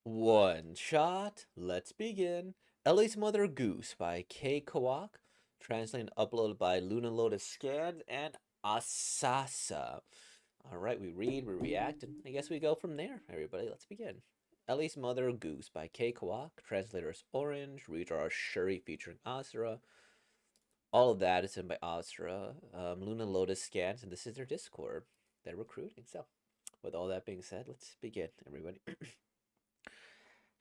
One shot. Let's begin. Ellie's Mother Goose by K. Kawak. Translated and uploaded by Luna Lotus Scans and Asasa. Alright, we read, we react, and I guess we go from there. Everybody, let's begin. Ellie's Mother Goose by K. Kawak. Translators Orange. Reader are Shuri featuring Asura. All of that is in by Asura. Luna Lotus Scans, and this is their Discord. They're recruiting. So, with all that being said, let's begin, everybody.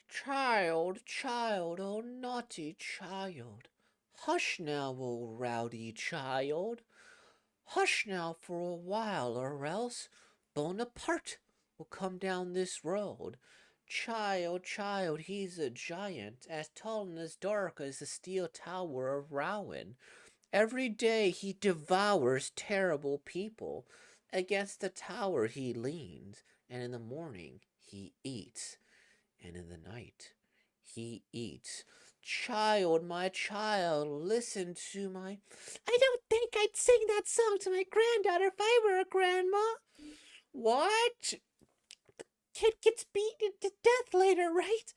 Child, child, oh naughty child. Hush now, oh rowdy child. Hush now for a while, or else Bonaparte will come down this road. Child, child, he's a giant, as tall and as dark as the steel tower of Rowan. Every day he devours terrible people. Against the tower he leans, and in the morning he eats and in the night he eats. Child, my child, listen to my. I don't think I'd sing that song to my granddaughter if I were a grandma. What? Kid gets beaten to death later, right?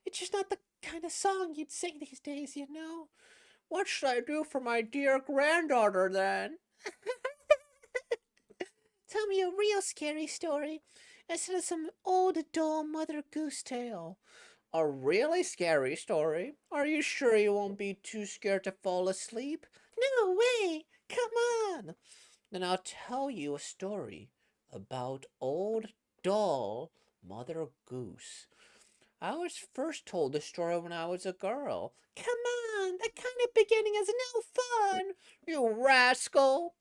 It's just not the kind of song you'd sing these days, you know. What should I do for my dear granddaughter then? Tell me a real scary story instead of some old dull Mother Goose tale. A really scary story? Are you sure you won't be too scared to fall asleep? No way! Come on! Then I'll tell you a story about old doll Mother Goose. I was first told the story when I was a girl. Come on! That kind of beginning is no fun! You rascal!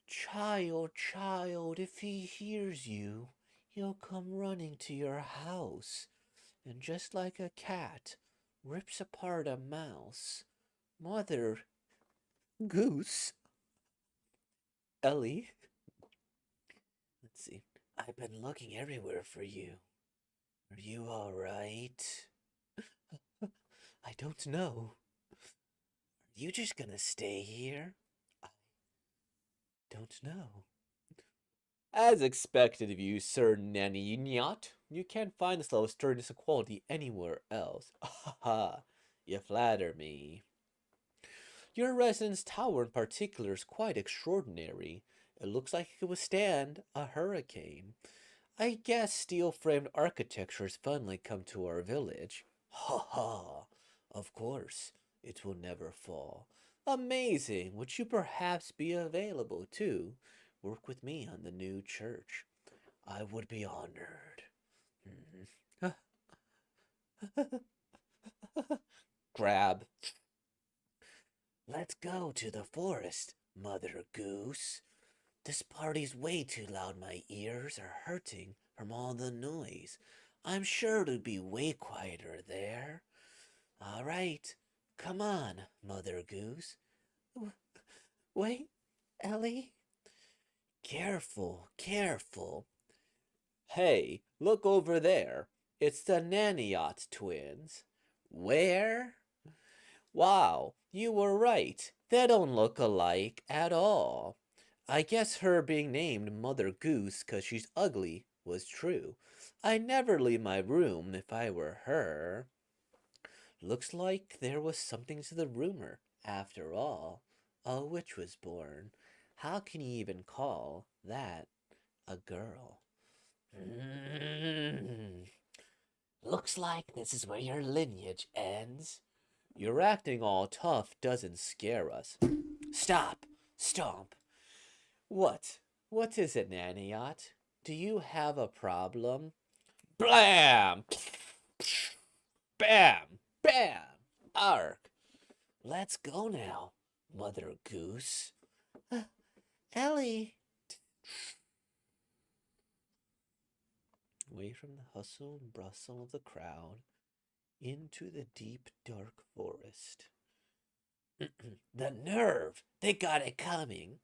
Child, child, if he hears you, he'll come running to your house, and just like a cat rips apart a mouse. Mother Goose, Ellie. Let's see. I've been looking everywhere for you. Are you all right? I don't know. Are you just gonna stay here? I don't know. As expected of you, Sir Nanny Nyat, you can't find this level of sturdiness and quality anywhere else. Ha ha, you flatter me. Your residence tower in particular is quite extraordinary. It looks like it could withstand a hurricane. I guess steel-framed architecture has finally come to our village. Ha ha, of course, it will never fall. Amazing, would you perhaps be available to work with me on the new church? I would be honored. Grab. Let's go to the forest, Mother Goose. This party's way too loud. My ears are hurting from all the noise. I'm sure it'll be way quieter there. All right, come on, Mother Goose. Wait, Ellie? Careful, careful. Hey, look over there. It's the Naniot twins. Where? Wow, you were right. They don't look alike at all. I guess her being named Mother Goose 'cause she's ugly was true. I'd never leave my room if I were her. Looks like there was something to the rumor. After all, a witch was born. How can you even call that a girl? Looks like this is where your lineage ends. Your acting all tough doesn't scare us. Stop! Stomp! What? What is it, Naniot? Do you have a problem? Blam! Bam! Bam! Ark! Let's go now, Mother Goose. Ellie! Away from the hustle and bustle of the crowd, into the deep, dark forest. The nerve! They got it coming.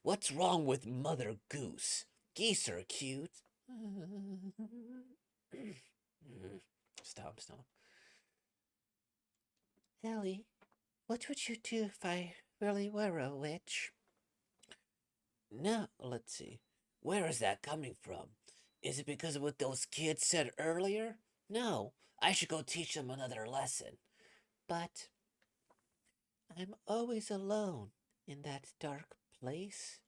What's wrong with Mother Goose? Geese are cute. Stop, stop. Ellie, what would you do if I really were a witch? No, let's see. Where is that coming from? Is it because of what those kids said earlier? No, I should go teach them another lesson. But I'm always alone in that dark place,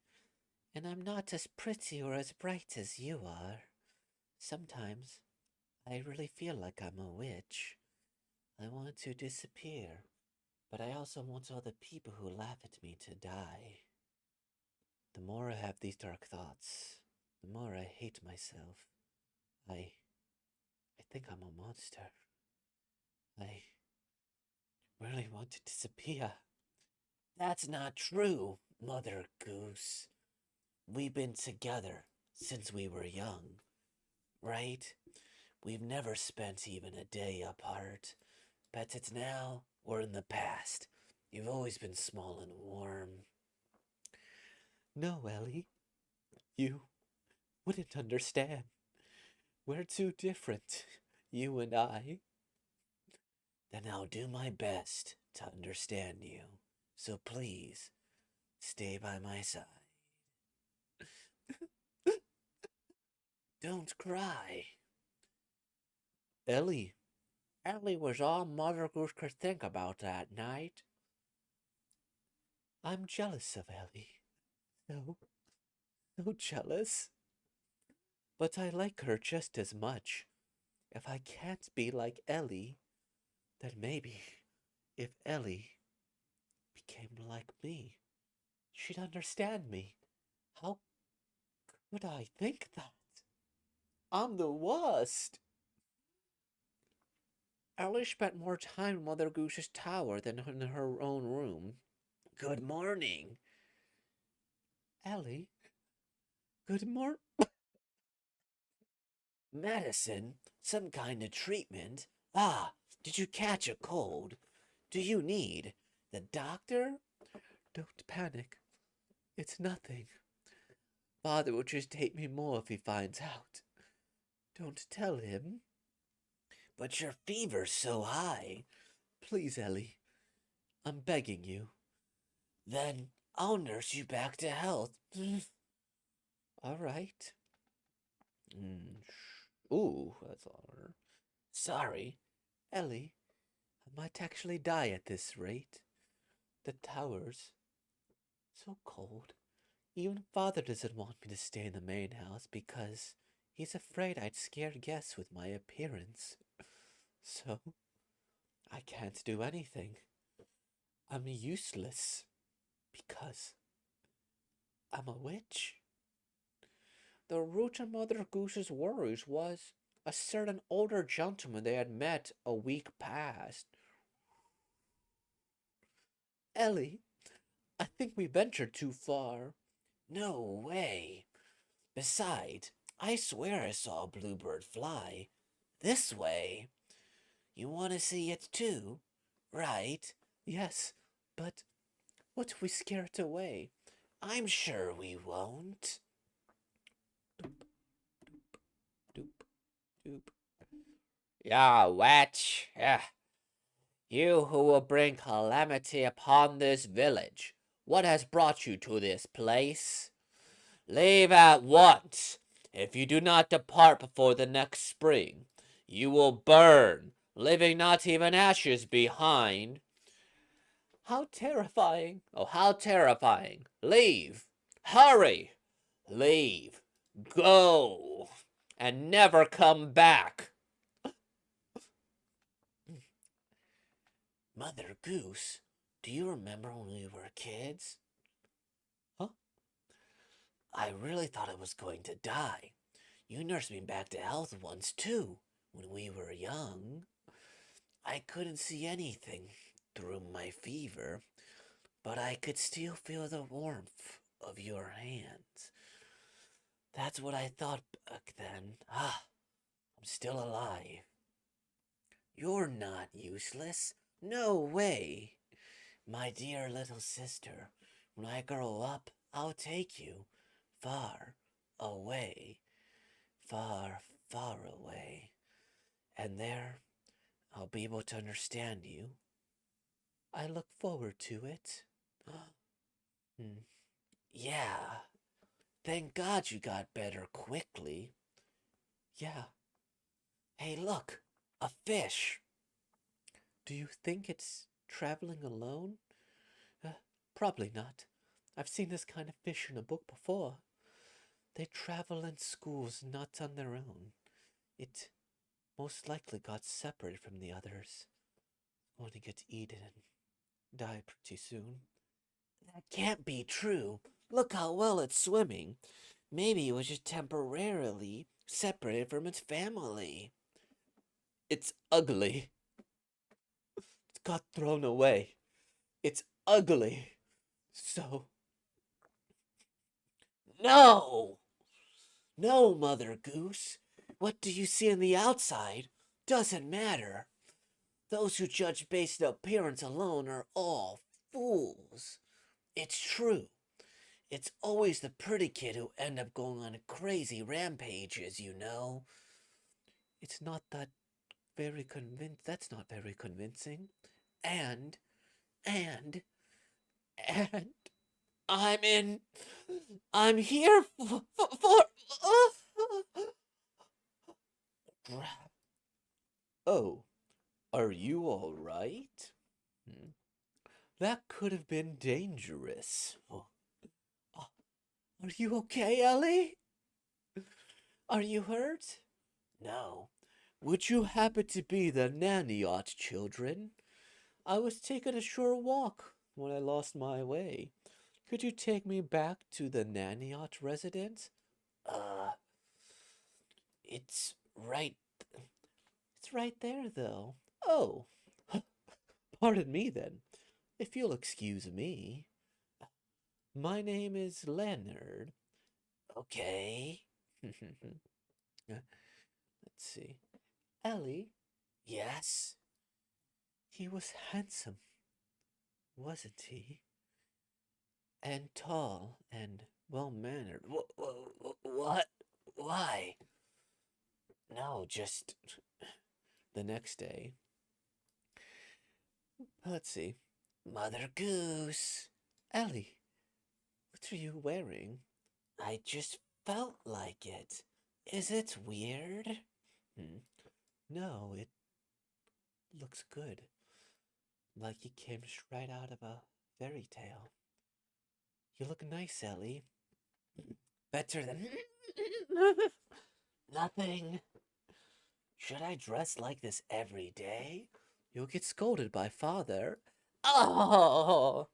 and I'm not as pretty or as bright as you are. Sometimes I really feel like I'm a witch. I want to disappear, but I also want all the people who laugh at me to die. The more I have these dark thoughts, the more I hate myself. I think I'm a monster. I really want to disappear. That's not true, Mother Goose. We've been together since we were young, right? We've never spent even a day apart. But it's now or in the past. You've always been small and warm. No, Ellie, you wouldn't understand. We're too different, you and I. Then I'll do my best to understand you. So please, stay by my side. Don't cry. Ellie. Ellie was all Mother Goose could think about that night. I'm jealous of Ellie. So, so jealous. But I like her just as much. If I can't be like Ellie, then maybe if Ellie became like me, she'd understand me. How could I think that? I'm the worst. Ellie spent more time in Mother Goose's tower than in her own room. Good morning. Ellie, good morning. Medicine? Some kind of treatment? Ah, did you catch a cold? Do you need the doctor? Don't panic. It's nothing. Father will just hate me more if he finds out. Don't tell him. But your fever's so high. Please, Ellie. I'm begging you. Then I'll nurse you back to health. All right. Ooh, that's louder. Sorry, Ellie. I might actually die at this rate. The tower's so cold. Even Father doesn't want me to stay in the main house because he's afraid I'd scare guests with my appearance. So, I can't do anything. I'm useless because I'm a witch. The root of Mother Goose's worries was a certain older gentleman they had met a week past. Ellie, I think we ventured too far. No way. Besides, I swear I saw a bluebird fly. This way. You want to see it too, right? Yes, but what if we scare it away? I'm sure we won't. Doop, doop. Yeah, witch. Yeah. You who will bring calamity upon this village. What has brought you to this place? Leave at once. If you do not depart before the next spring, you will burn, leaving not even ashes behind. How terrifying! Oh, how terrifying! Leave! Hurry! Leave! Go! And never come back! Mother Goose, do you remember when we were kids? Huh? I really thought I was going to die. You nursed me back to health once, too, when we were young. I couldn't see anything through my fever, but I could still feel the warmth of your hands. That's what I thought back then. Ah, I'm still alive. You're not useless. No way. My dear little sister, when I grow up, I'll take you far away, far, far away. And there, I'll be able to understand you. I look forward to it. Hmm. Yeah, thank God you got better quickly. Yeah. Hey, look! A fish! Do you think it's traveling alone? Uh, Probably not. I've seen this kind of fish in a book before. They travel in schools, not on their own. It most likely got separated from the others. Going to get eaten and die pretty soon. That can't be true. Look how well it's swimming. Maybe it was just temporarily separated from its family. It's ugly. It got thrown away. It's ugly. So, no! No, Mother Goose. What do you see on the outside doesn't matter. Those who judge based on appearance alone are all fools. It's true. It's always the pretty kid who end up going on crazy rampages, you know. It's not that very that's not very convincing. And and and I'm in I'm here for Oh, are you all right? Hmm. That could have been dangerous. Oh, are you okay, Ellie? Are you hurt? No. Would you happen to be the nanny yacht children? I was taking a short walk when I lost my way. Could you take me back to the nanny yacht residence? Uh, it's right. It's right there, though. Oh, pardon me then, if you'll excuse me. My name is Leonard. Okay. Let's see. Ellie? Yes? He was handsome, wasn't he? And tall and well mannered. What? Why? No, just the next day. Let's see. Mother Goose. Ellie, what are you wearing? I just felt like it. Is it weird? Hmm. No, it looks good. Like it came straight out of a fairy tale. You look nice, Ellie. Better than nothing. Should I dress like this every day? You'll get scolded by father. Oh!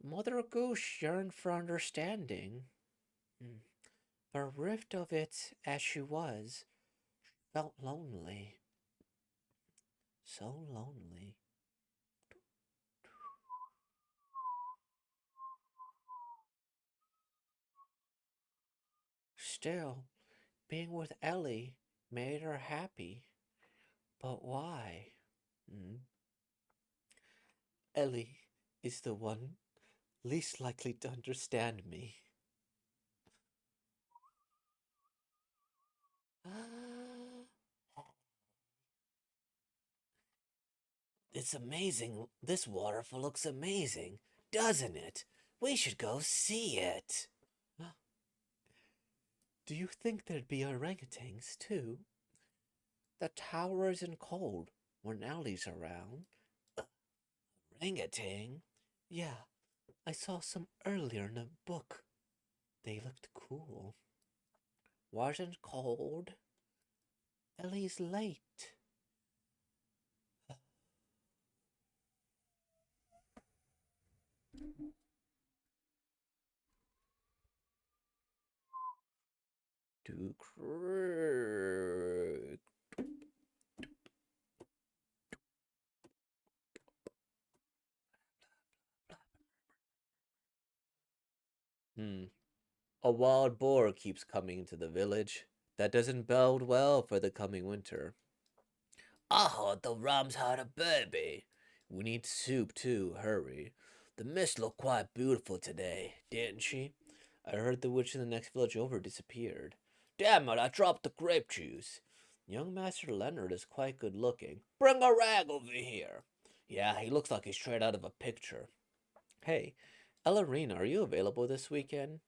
Mother Goose yearned for understanding. Hmm. Bereft of it as she was, felt lonely. So lonely. Still, being with Ellie made her happy. But why? Hmm. Ellie is the one least likely to understand me. It's amazing. This waterfall looks amazing, doesn't it? We should go see it. Do you think there'd be orangutans, too? The tower isn't cold when Ellie's around. Orangutan? Yeah, I saw some earlier in a book. They looked cool. Wasn't cold. Ellie's late. To cr- Hmm. A wild boar keeps coming into the village. That doesn't bode well for the coming winter. I heard the rams had a baby. We need soup too, hurry. The mist looked quite beautiful today, didn't she? I heard the witch in the next village over disappeared. Damn it, I dropped the grape juice. Young Master Leonard is quite good looking. Bring a rag over here. Yeah, he looks like he's straight out of a picture. Hey, Ellarina, are you available this weekend?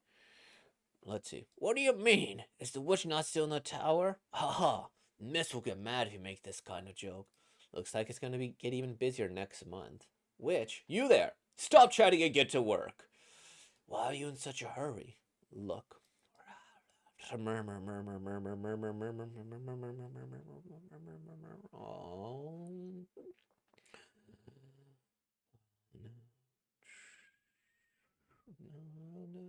Let's see. What do you mean? Is the witch not still in the tower? Haha. Miss will get mad if you make this kind of joke. Looks like it's gonna get even busier next month. Witch, you there! Stop chatting and get to work. Why are you in such a hurry? Look. Murmur, murmur, murmur, murmur, murmur, murmur, murmur, murmur, murmur. Oh. No, no.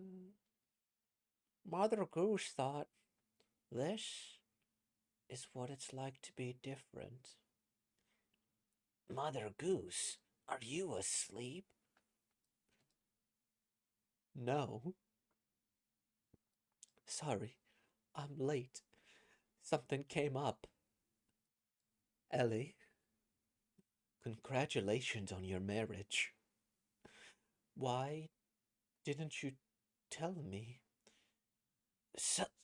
Mother Goose thought, this is what it's like to be different. Mother Goose, are you asleep? No. Sorry, I'm late. Something came up. Ellie, congratulations on your marriage. Why didn't you tell me?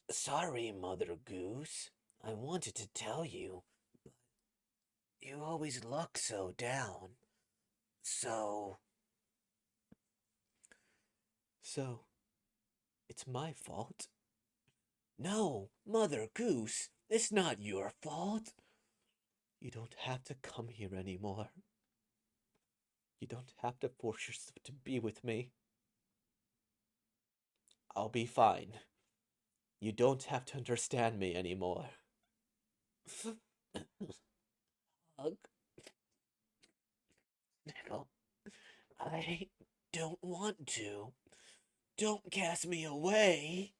Sorry, Mother Goose. I wanted to tell you, but you always look so down. So. So, it's my fault? No, Mother Goose, it's not your fault. You don't have to come here anymore. You don't have to force yourself to be with me. I'll be fine. You don't have to understand me anymore. Hug. Snickle. I don't want to. Don't cast me away.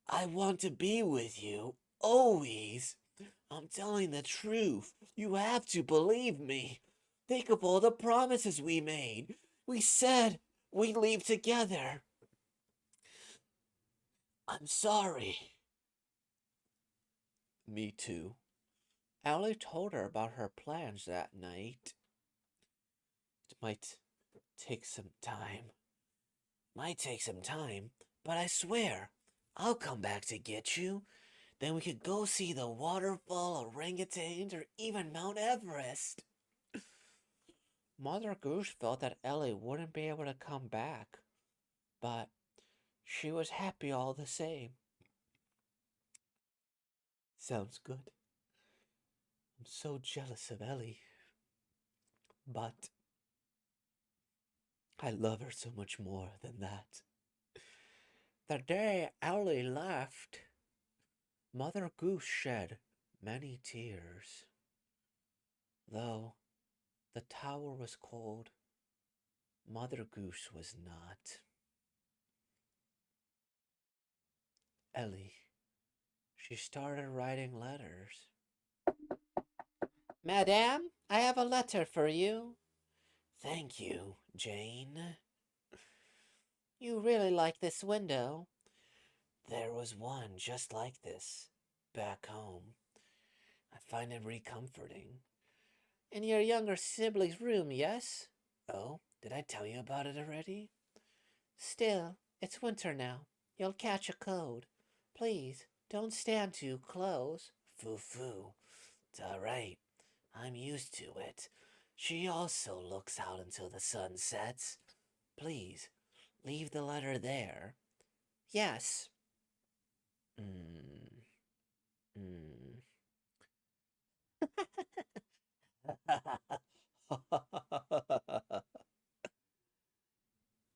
I want to be with you, always. I'm telling the truth. You have to believe me. Think of all the promises we made. We said we'd leave together. I'm sorry. Me too. Ellie told her about her plans that night. It might take some time. But I swear, I'll come back to get you. Then we could go see the waterfall, orangutans, or even Mount Everest. Mother Goose felt that Ellie wouldn't be able to come back, but she was happy all the same. Sounds good. I'm so jealous of Ellie, but I love her so much more than that. The day Ellie left, Mother Goose shed many tears. Though the tower was cold, Mother Goose was not. Ellie, she started writing letters. Madame, I have a letter for you. Thank you, Jane. You really like this window. There was one just like this back home. I find it recomforting. In your younger sibling's room, yes? Oh, did I tell you about it already? Still, it's winter now. You'll catch a cold. Please, don't stand too close. Foo-foo. It's all right. I'm used to it. She also looks out until the sun sets. Please, leave the letter there. Yes. Mm. Mm.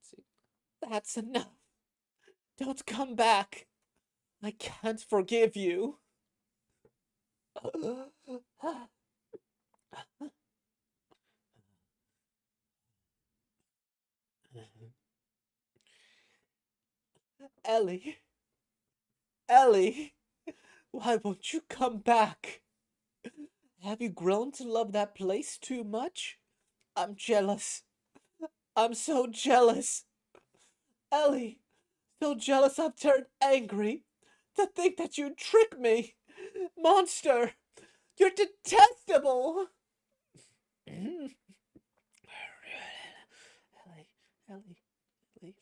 See, that's enough. Don't come back. I can't forgive you. Ellie, Ellie, why won't you come back? Have you grown to love that place too much? I'm jealous. I'm so jealous. Ellie, so jealous I've turned angry. To think that you'd trick me. Monster, you're detestable. Ellie, Ellie, Ellie.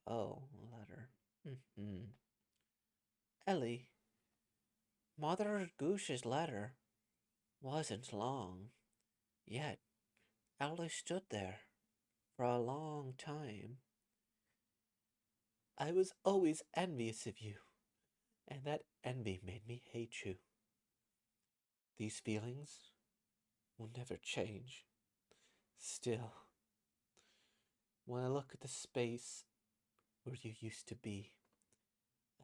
Oh, letter. Mm-hmm. Ellie, Mother Goose's letter wasn't long, yet Ellie stood there for a long time. I was always envious of you, and that envy made me hate you. These feelings will never change. Still, when I look at the space where you used to be,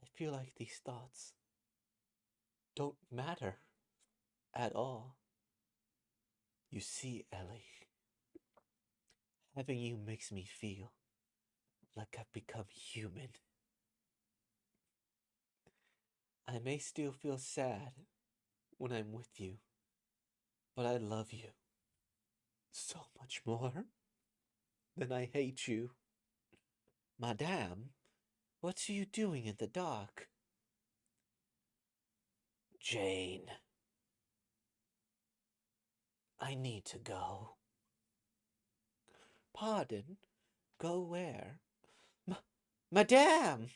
I feel like these thoughts don't matter at all. You see, Ellie, having you makes me feel like I've become human. I may still feel sad when I'm with you, but I love you so much more than I hate you. Madame, what are you doing in the dark? Jane, I need to go. Pardon? Go where? Madame!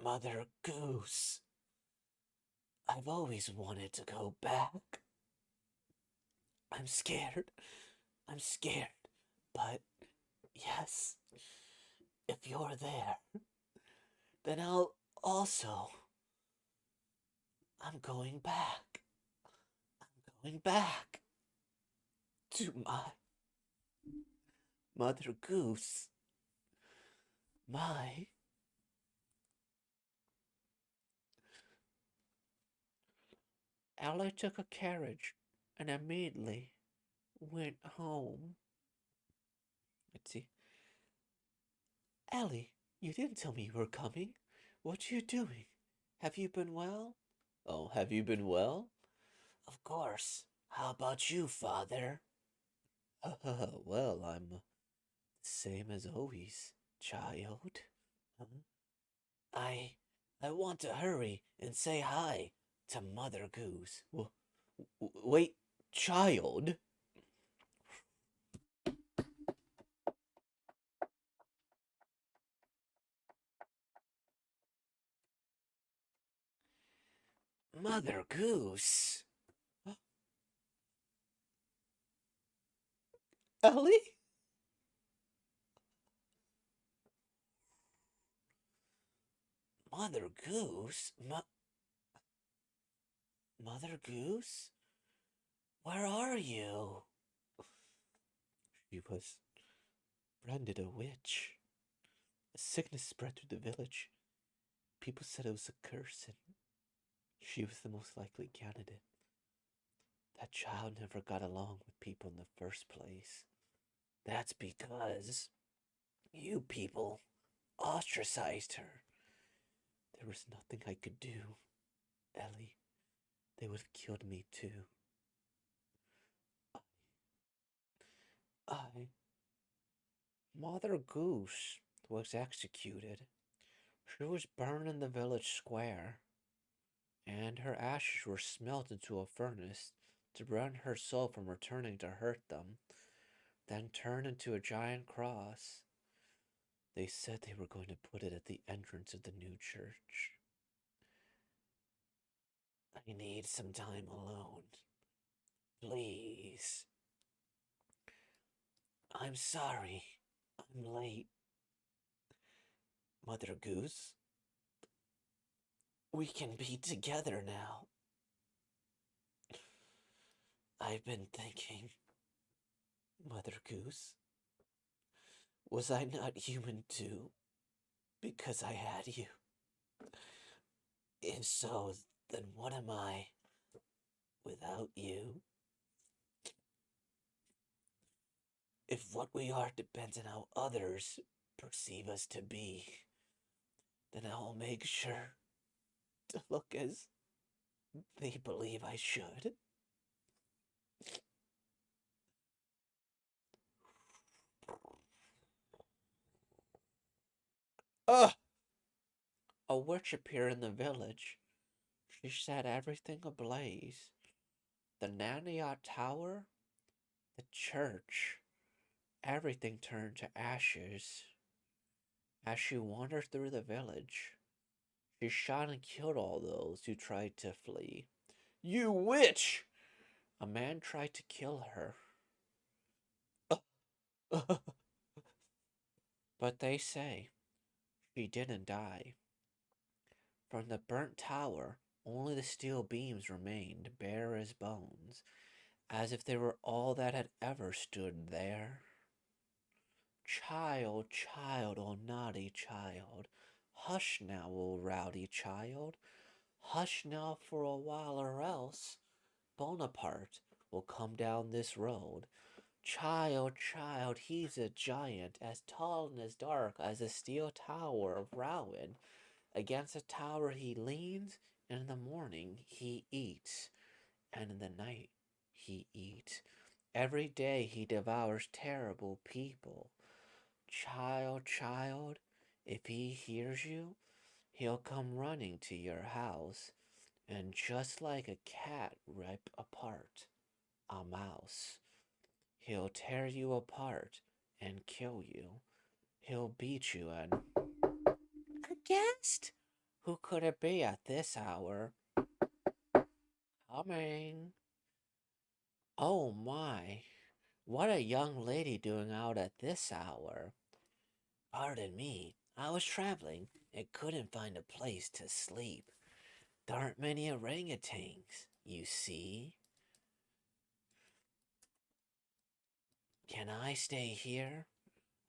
Mother Goose, I've always wanted to go back. I'm scared. I'm scared. But yes, if you're there, then I'll also. I'm going back. I'm going back to my Mother Goose. My. Ellie took a carriage and immediately went home. Let's see. Ellie, you didn't tell me you were coming. What are you doing? Have you been well? Oh, have you been well? Of course. How about you, father? Well, I'm the same as always, child. Huh? I I want to hurry and say hi to Mother Goose. Wait, child. Mother Goose. Ellie? Mother Goose? Mother Goose? Where are you? She was branded a witch. A sickness spread through the village. People said it was a curse, and she was the most likely candidate. That child never got along with people in the first place. That's because you people ostracized her. There was nothing I could do, Ellie. They would have killed me too. I, Mother Goose, was executed. She was burned in the village square, and her ashes were smelt into a furnace to prevent her soul from returning to hurt them, then turned into a giant cross. They said they were going to put it at the entrance of the new church. I need some time alone. Please. I'm sorry. I'm late. Mother Goose, we can be together now. I've been thinking, Mother Goose, was I not human too because I had you? If so, then what am I without you? If what we are depends on how others perceive us to be, then I'll make sure to look as they believe I should. Ugh! A witch appeared in the village. She set everything ablaze. The Naniot Tower, the church, everything turned to ashes. As she wandered through the village, she shot and killed all those who tried to flee. You witch! A man tried to kill her, but they say she didn't die. From the burnt tower, only the steel beams remained, bare as bones, as if they were all that had ever stood there. Child, child, oh naughty child, hush now, oh rowdy child, hush now for a while, or else Bonaparte will come down this road. Child, child, he's a giant, as tall and as dark as the steel tower of Rowan. Against the tower he leans, and in the morning he eats, and in the night he eats. Every day he devours terrible people. Child, child, if he hears you, he'll come running to your house, and just like a cat rip apart a mouse, he'll tear you apart and kill you. He'll beat you and... A guest? Who could it be at this hour? Coming. Oh my, what a young lady doing out at this hour? Pardon me, I was traveling and couldn't find a place to sleep. There aren't many orangutans, you see. Can I stay here?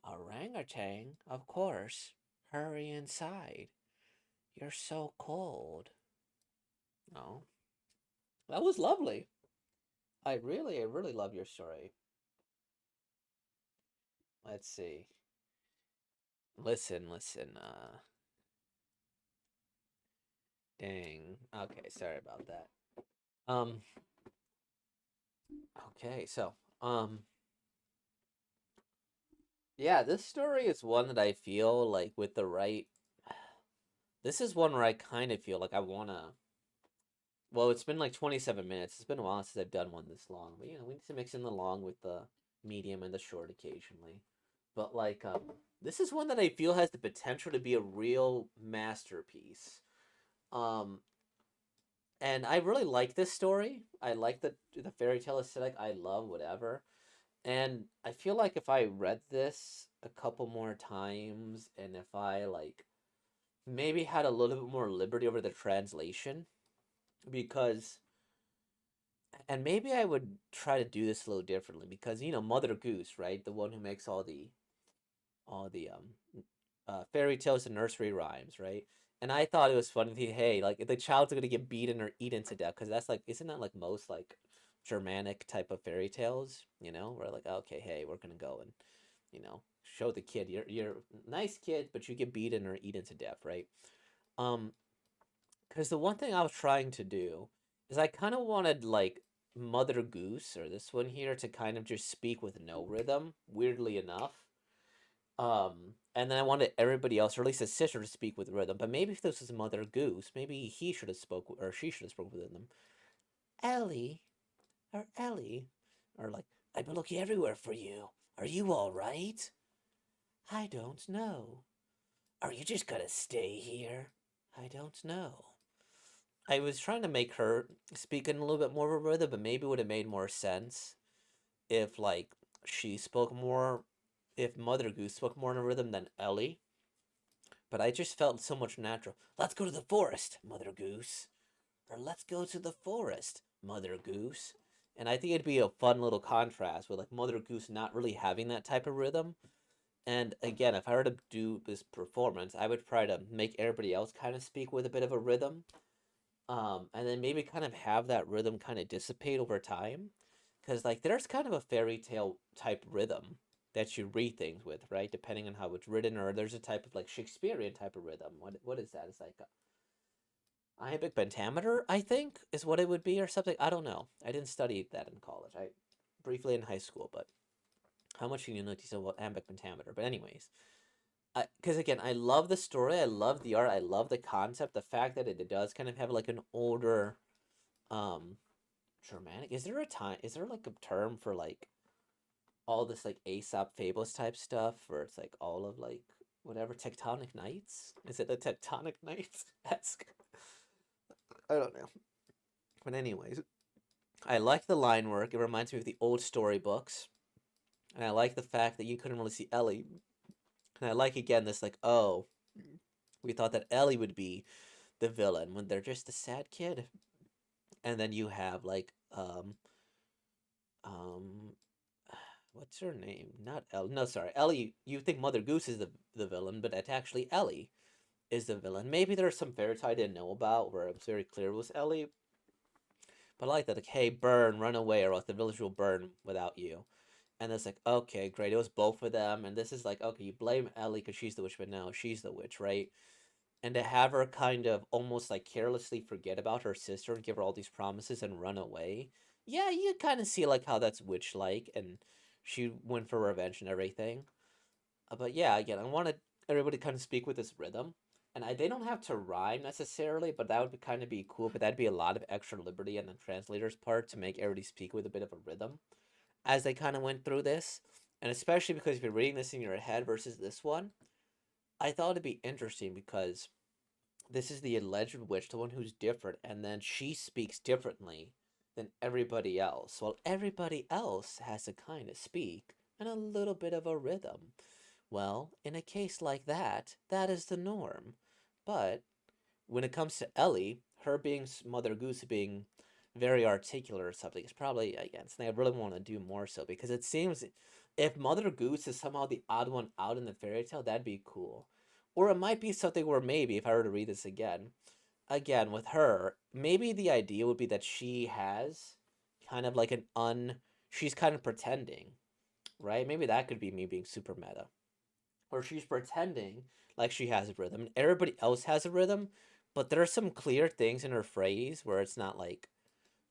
Orangutan, of course. Hurry inside. You're so cold. Oh, that was lovely. I really love your story. Let's see. Listen. Dang. Okay, sorry about that. Um, okay, yeah, this story is one that I feel like with the right. This is one where I kind of feel like I wanna. Well, it's been like 27 minutes. It's been a while since I've done one this long, but we need to mix in the long with the medium and the short occasionally. But this is one that I feel has the potential to be a real masterpiece. Um, and I really like this story. I like the fairy tale aesthetic. I love whatever. And I feel like if I read this a couple more times and if I maybe had a little bit more liberty over the translation because and maybe I would try to do this a little differently because Mother Goose, right? The one who makes all the fairy tales and nursery rhymes, right? And I thought it was funny. Hey, like if the child's gonna get beaten or eaten to death, because that's isn't that like most Germanic type of fairy tales? Where like okay, hey, we're gonna go and show the kid you're a nice kid, but you get beaten or eaten to death, right? Um, because the one thing I was trying to do is I kind of wanted Mother Goose or this one here to kind of just speak with no rhythm, weirdly enough. And then I wanted everybody else, or at least his sister, to speak with rhythm. But maybe if this was Mother Goose, maybe he should have spoke, or she should have spoke with rhythm. Ellie, or Ellie, or I've been looking everywhere for you. Are you all right? I don't know. Are you just gonna stay here? I don't know. I was trying to make her speak in a little bit more of a rhythm, but maybe it would have made more sense if she spoke more, if Mother Goose spoke more in a rhythm than Ellie. But I just felt so much natural. Let's go to the forest, Mother Goose. Or let's go to the forest, Mother Goose. And I think it'd be a fun little contrast with Mother Goose not really having that type of rhythm. And again, if I were to do this performance, I would try to make everybody else kind of speak with a bit of a rhythm. And then maybe kind of have that rhythm kind of dissipate over time. Because there's kind of a fairy tale type rhythm that you read things with, right? Depending on how it's written, or there's a type of Shakespearean type of rhythm. What is that? It's like a iambic pentameter, I think, is what it would be, or something. I don't know. I didn't study that in college. I briefly in high school, but how much you know about iambic pentameter? But anyways, because again, I love the story, I love the art, I love the concept. The fact that it does kind of have an older, um, Germanic. Is there a time? Is there a term for all this Aesop fables type stuff where it's all of whatever tectonic knights? Is it the tectonic knights esque? I don't know. But anyways, I like the line work. It reminds me of the old storybooks. And I like the fact that you couldn't really see Ellie. And I like, again, this, like, oh, we thought that Ellie would be the villain when they're just a sad kid. And then you have, like, um, what's her name? Not Ellie. No, sorry. Ellie, you think Mother Goose is the villain, but it's actually Ellie is the villain. Maybe there's some fairy tale I didn't know about where it was very clear it was Ellie. But I like that, like, hey, burn, run away, or else the village will burn without you. And it's like, okay, great. It was both of them. And this is like, okay, you blame Ellie because she's the witch, but no, she's the witch, right? And to have her kind of almost like carelessly forget about her sister and give her all these promises and run away. Yeah, you kind of see like how that's witch like, and she went for revenge and everything. But yeah, again, I wanted everybody to kind of speak with this rhythm. And they don't have to rhyme necessarily, but that would kind of be cool. But that'd be a lot of extra liberty on the translator's part to make everybody speak with a bit of a rhythm as they kind of went through this. And especially because if you're reading this in your head versus this one, I thought it'd be interesting because this is the alleged witch, the one who's different, and then she speaks differently than everybody else. Well, everybody else has to kind of speak in a little bit of a rhythm. Well, in a case like that, that is the norm. But when it comes to Ellie, her being Mother Goose being very articulate or something is probably, again, something I really want to do more so because it seems if Mother Goose is somehow the odd one out in the fairy tale, that'd be cool. Or it might be something where maybe if I were to read this again with her, maybe the idea would be that she has kind of like she's kind of pretending, right? Maybe that could be me being super meta. Or she's pretending like she has a rhythm and everybody else has a rhythm, but there are some clear things in her phrase where it's not like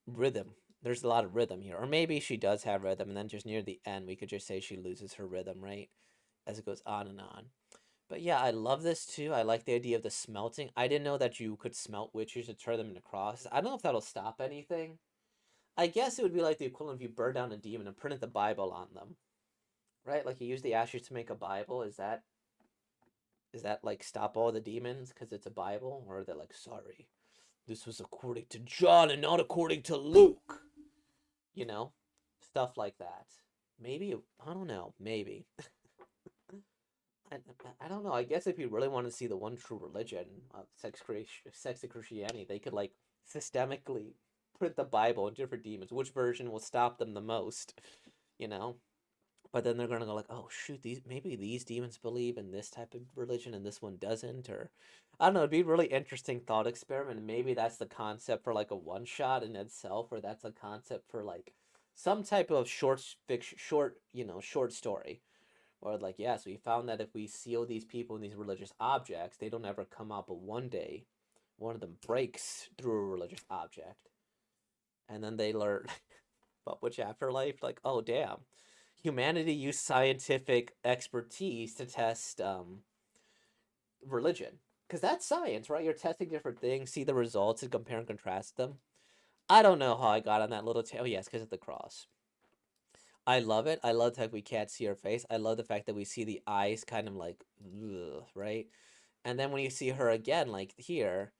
rhythm. There's a lot of rhythm here. Or maybe she does have rhythm and then just near the end we could just say she loses her rhythm, right? As it goes on and on. But yeah, I love this too. I like the idea of the smelting. I didn't know that you could smelt witches to turn them into crosses. I don't know if that'll stop anything. I guess it would be like the equivalent if you burn down a demon and printed the Bible on them. Right? Like you use the ashes to make a Bible. Is that like stop all the demons because it's a Bible? Or are they like, sorry, this was according to John and not according to Luke? You know? Stuff like that. Maybe, I don't know, maybe. I, I don't know. I guess if you really want to see the one true religion of sex and Christianity, they could like systemically print the Bible and different demons. Which version will stop them the most? You know. But then they're gonna go like, oh shoot, these demons believe in this type of religion and this one doesn't, or I don't know. It'd be a really interesting thought experiment. Maybe that's the concept for like a one shot in itself, or that's a concept for like some type of short fiction, short story or like, yeah, so we found that if we seal these people in these religious objects, they don't ever come out, but one day one of them breaks through a religious object. And then they learn about which afterlife, like, oh damn. Humanity used scientific expertise to test religion. Because that's science, right? You're testing different things, see the results, and compare and contrast them. I don't know how I got on that little Oh, yes, because of the cross. I love it. I love the fact we can't see her face. I love the fact that we see the eyes kind of like, ugh, right? And then when you see her again, like here,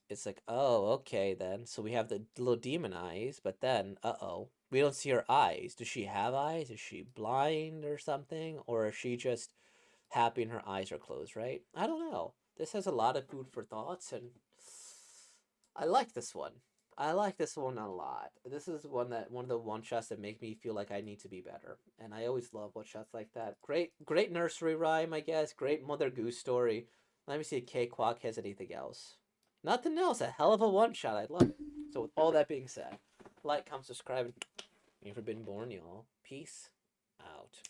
it's like, oh, okay, then. So we have the little demon eyes, but then, uh-oh, we don't see her eyes. Does she have eyes? Is she blind or something? Or is she just happy and her eyes are closed, right? I don't know. This has a lot of food for thoughts, and I like this one. I like this one a lot. This is one of the one shots that make me feel like I need to be better, and I always love one shots like that. Great nursery rhyme, I guess. Great Mother Goose story. Let me see if K-Quack has anything else. Nothing else. A hell of a one shot. I love it. So with all that being said, like, comment, subscribe, and you've been born, y'all. Peace out.